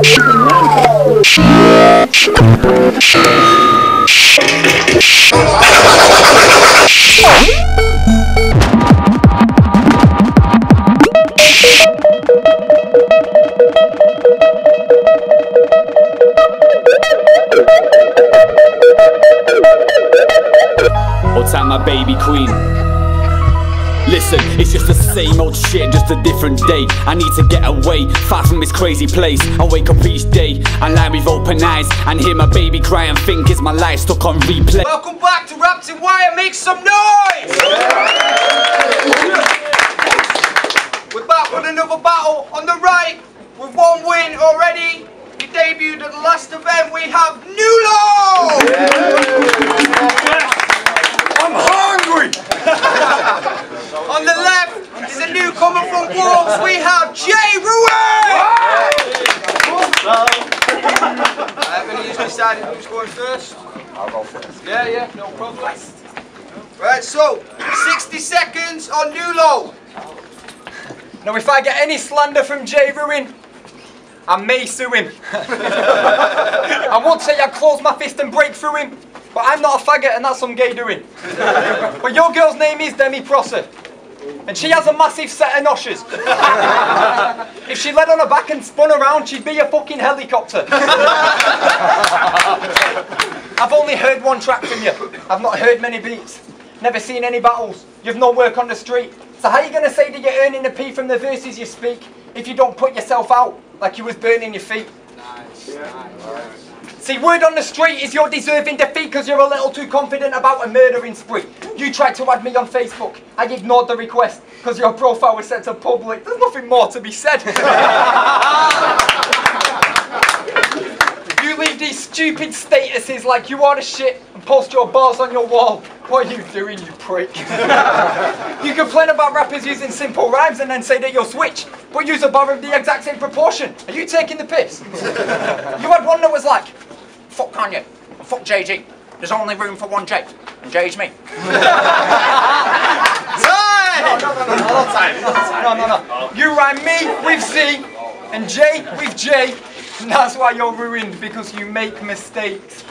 Outside my baby queen. Listen, it's just the same old shit, just a different day. I need to get away, far from this crazy place. I wake up each day and lie with open eyes and hear my baby cry and think it's my life stuck on replay. Welcome back to Rappedinwire, make some noise! We're back with another battle on the right, with one win already. You debuted at the last event, we have evilA! I'm hungry! On the left is a newcomer from Wolves, we have evilA! I'm going to use my side who's going first. I'll go first. Yeah, no problem. Right, so 60 seconds on evilA. Now, if I get any slander from evilA, I may sue him. I won't say I close my fist and break through him, but I'm not a faggot and that's some gay doing. But your girl's name is Demi Prosser, and she has a massive set of noshes. If she led on her back and spun around, she'd be a fucking helicopter. I've only heard one track from you. I've not heard many beats. Never seen any battles. You've no work on the street. So how are you going to say that you're earning a P from the verses you speak if you don't put yourself out like you was burning your feet? Nice. See, word on the street is you're deserving defeat because you're a little too confident about a murdering spree. You tried to add me on Facebook. I ignored the request because your profile was set to public. There's nothing more to be said. You leave these stupid statuses like you are the shit and post your bars on your wall. What are you doing, you prick? You complain about rappers using simple rhymes and then say that you'll switch, but use a bar of the exact same proportion. Are you taking the piss? You had one that was like, fuck Kanye, and fuck JG. There's only room for one J, and J's me. No. You rhyme me with Z, and J with J, and that's why you're ruined, because you make mistakes.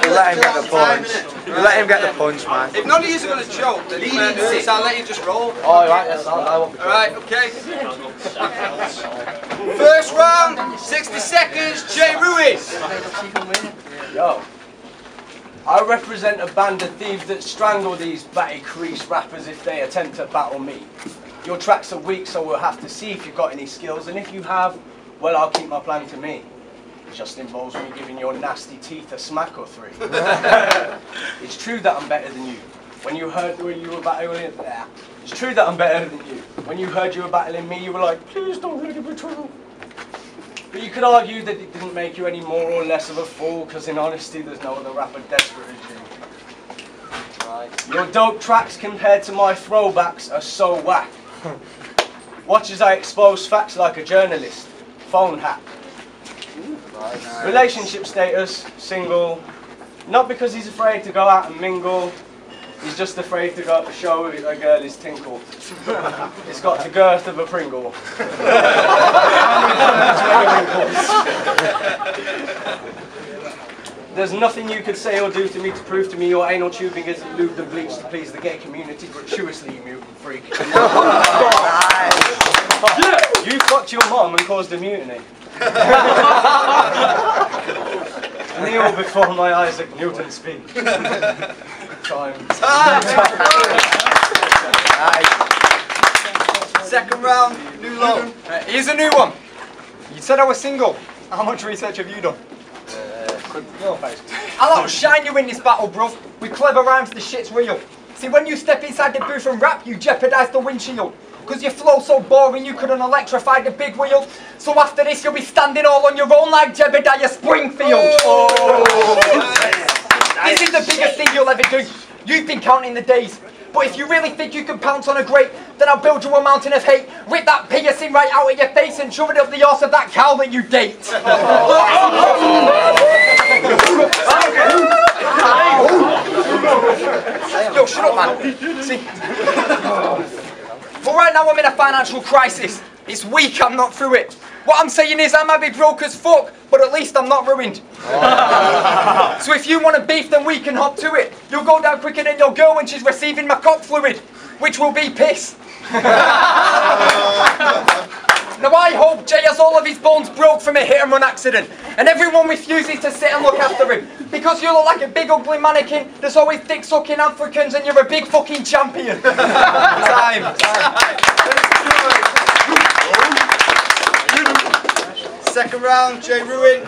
Let him get the punch. Let him get the punch, man. If none of you are going to choke, then I'll let you just roll. Oh, right, yes, I won't be. Alright, okay. First round, 60 seconds, Jay Ruiz. Yo, I represent a band of thieves that strangle these batty crease rappers if they attempt to battle me. Your tracks are weak, so we'll have to see if you've got any skills, and if you have, well, I'll keep my plan to me. It just involves me giving your nasty teeth a smack or three. It's true that I'm better than you. When you heard when you were battling there, it's true that I'm better than you. When you heard you were battling me, you were like, please don't let it be true. But you could argue that it didn't make you any more or less of a fool, because in honesty, there's no other rapper desperate as you. Right. Your dope tracks compared to my throwbacks are so whack. Watch as I expose facts like a journalist. Phone hack. Nice. Relationship status, single. Not because he's afraid to go out and mingle. He's just afraid to go show a girl his tinkle. It's got the girth of a Pringle. There's nothing you could say or do to me to prove to me your anal tubing isn't lubed and bleached to please the gay community gratuitously, you mutant freak. You fucked your mom and caused a mutiny. Kneel before my Isaac Newton speak. Time. Second round, evilA. Here's a new one. You said I was single. How much research have you done? I'll outshine you in this battle, bruv. With clever rhymes, the shit's real. See, when you step inside the booth and rap, you jeopardise the windshield. Because your flow's so boring, you couldn't electrify the big wheel. So after this, you'll be standing all on your own like Jebediah Springfield. Oh. This is the biggest thing you'll ever do. You've been counting the days. But if you really think you can pounce on a grape, then I'll build you a mountain of hate. Rip that piercing right out of your face and shove it up the arse of that cow that you date. Yo, shut up, man. See? But right now I'm in a financial crisis. It's weak, I'm not through it. What I'm saying is I might be broke as fuck, but at least I'm not ruined. So if you want a beef, then we can hop to it. You'll go down quicker than your girl when she's receiving my cock fluid, which will be piss. Now I hope Jay has all of his bones broke from a hit and run accident, and everyone refuses to sit and look after him, because you look like a big ugly mannequin that's always dick sucking Africans and you're a big fucking champion. Time. Second round, Jay Ruin.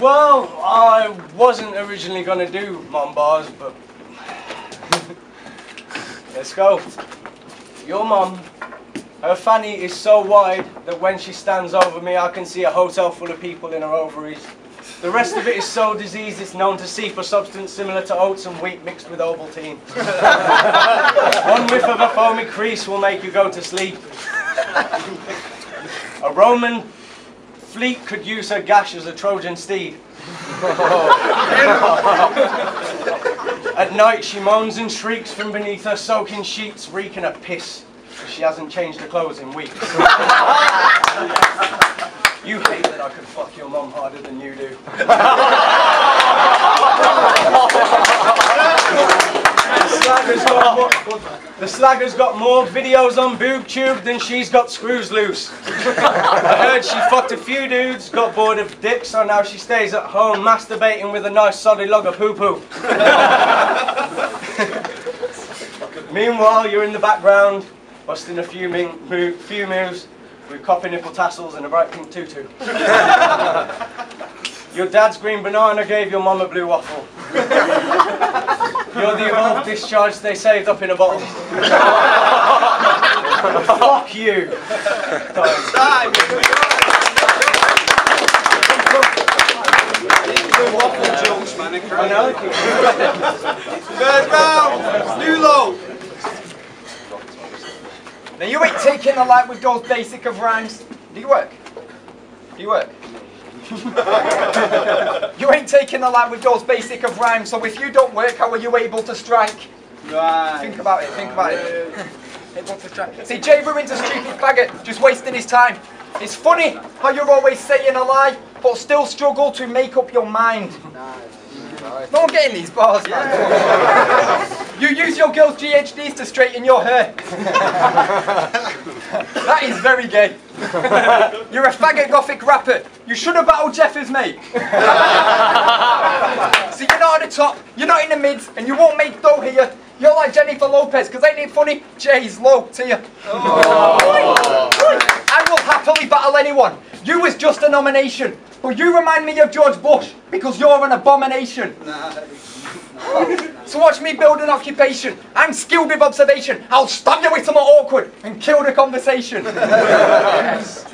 Well, I wasn't originally going to do mom bars, but let's go. Your mom, her fanny is so wide that when she stands over me I can see a hotel full of people in her ovaries. The rest of it is so diseased it's known to seep a substance similar to oats and wheat mixed with Ovaltine. One whiff of a foamy crease will make you go to sleep. A Roman fleet could use her gash as a Trojan steed. At night she moans and shrieks from beneath her soaking sheets, reeking of piss. She hasn't changed her clothes in weeks. You hate that I could fuck your mum harder than you do. The slagger's got more videos on BoobTube than she's got screws loose. I heard she fucked a few dudes, got bored of dick, so now she stays at home masturbating with a nice solid log of poo-poo. Meanwhile, you're in the background, busting a few moves with copper nipple tassels and a bright pink tutu. Your dad's green banana gave your mum a blue waffle. You're the evolved discharge they saved up in a bottle. Fuck you. Time. The waffle jokes, man. I know. Third round, new low. Now you ain't taking the light with those basic of rhymes. Do you work? Do you work? You ain't taking the light with those basic of rhymes, so if you don't work, how are you able to strike? Right. Think about it, think about it. Able to strike. See, Jay Ruin's a stupid faggot, just wasting his time. It's funny how you're always saying a lie, but still struggle to make up your mind. No one getting these bars, man. You use your girl's GHDs to straighten your hair. That is very gay. You're a faggot gothic rapper. You should have battled Jeffers, mate. See, you're not at the top, you're not in the mids, and you won't make dough here. You're like Jennifer Lopez, because ain't it funny? Jay's low to you. I will happily battle anyone. You was just a nomination. But you remind me of George Bush, because you're an abomination. So watch me build an occupation. I'm skilled with observation. I'll stab you with something awkward and kill the conversation. Yes.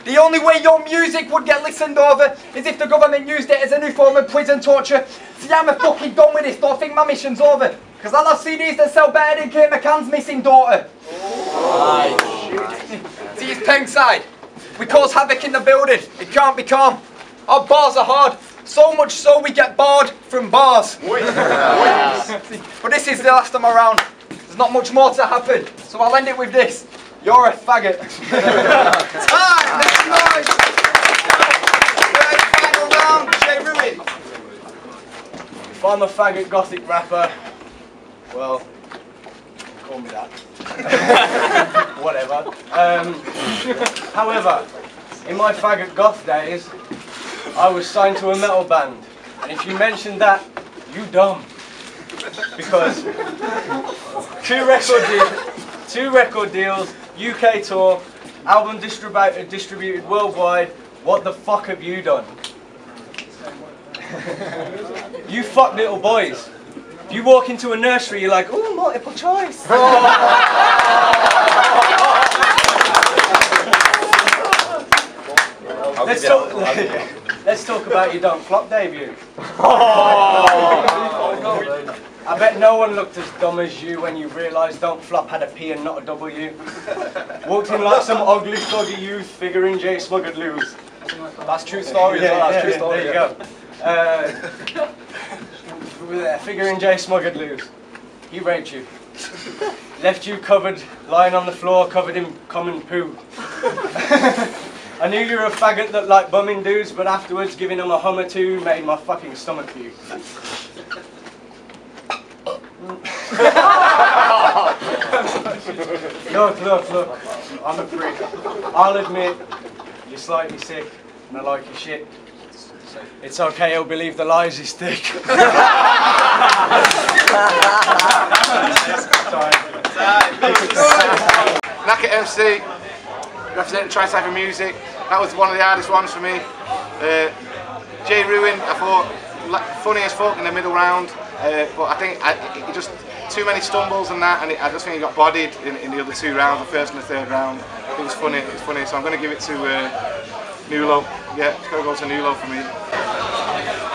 The only way your music would get listened over is if the government used it as a new form of prison torture. See, I'm a fucking done with this. Don't think my mission's over. Because I'll have CDs that sell better than Kate McCann's missing daughter. See, it's Penkside. We cause havoc in the building. It can't be calm. Our bars are hard. So much so we get barred from bars. But this is the last of my round. There's not much more to happen. So I'll end it with this. You're a faggot. Time. Next noise. Final round, Jay Ruin. If I'm a faggot gothic rapper, well, call me that. Whatever. However, in my faggot goth days, I was signed to a metal band, and if you mention that, you dumb. Because two record deals, UK tour, album distributed worldwide. What the fuck have you done? You fuck little boys. If you walk into a nursery, you're like, oh, multiple choice. Let's talk about your Don't Flop debut. I bet no one looked as dumb as you when you realised Don't Flop had a P and not a W. Walked in like some ugly, thuggy youth, figuring Jay Smuggled lose. That's true story as well. That's true story. There you go. Figuring Jay Smuggled lose. He raped you. Left you covered, lying on the floor, covered in common poo. I knew you were a faggot that liked bumming dudes, but afterwards giving them a hum or two made my fucking stomach puke. Look, I'm a prick. I'll admit, you're slightly sick, and I like your shit. It's okay, I'll believe the lies is thick. Knack at MC, representing Tricypha music. That was one of the hardest ones for me. Jay Ruin, I thought funny as fuck in the middle round, but I think he just too many stumbles and that, and I just think he got bodied in the other 2 rounds, the first and the third round. It was funny, so I'm going to give it to Nulo. Yeah, it's going to go to Nulo for me.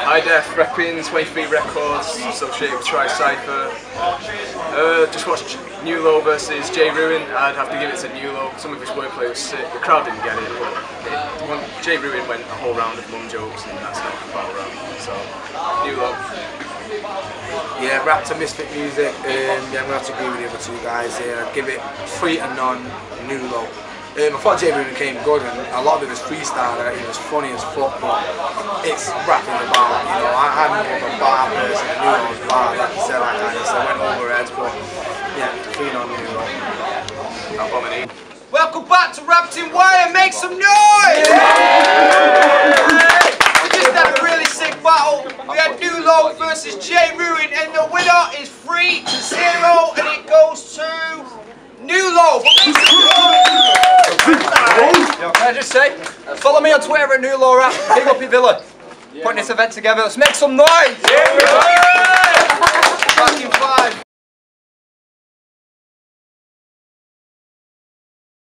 Hi Def, repping 23 Records, associated with Tricypha. Just watched Nulo versus Jay Ruin. I'd have to give it to Nulo. Some of his wordplay was sick. The crowd didn't get it, but Jay Ruin went a whole round of mum jokes, and that's not a battle round. So, Nulo. Yeah, rap to Misfit music. Yeah, I'm going to have to agree with the other 2 guys here. I'd give it 3 to none, Nulo. I thought Jay Ruin came good, and a lot of it was freestyle. It was funny as fuck, but it's rapping about, you know, I'm more of a bar person, and Nulo's bar, like you said, like I said, went over heads, but yeah, 3 on Nulo. Not bombing. Welcome back to Rappedinwire, make some noise! We just had a really sick battle. We had Nulo versus Jay Ruin, and the winner is 3 to 0, and it goes to Nulo. Yo, can I just say, follow me on Twitter at evilA. Big up evilA. Putting this event together. Let's make some noise! Fucking 5.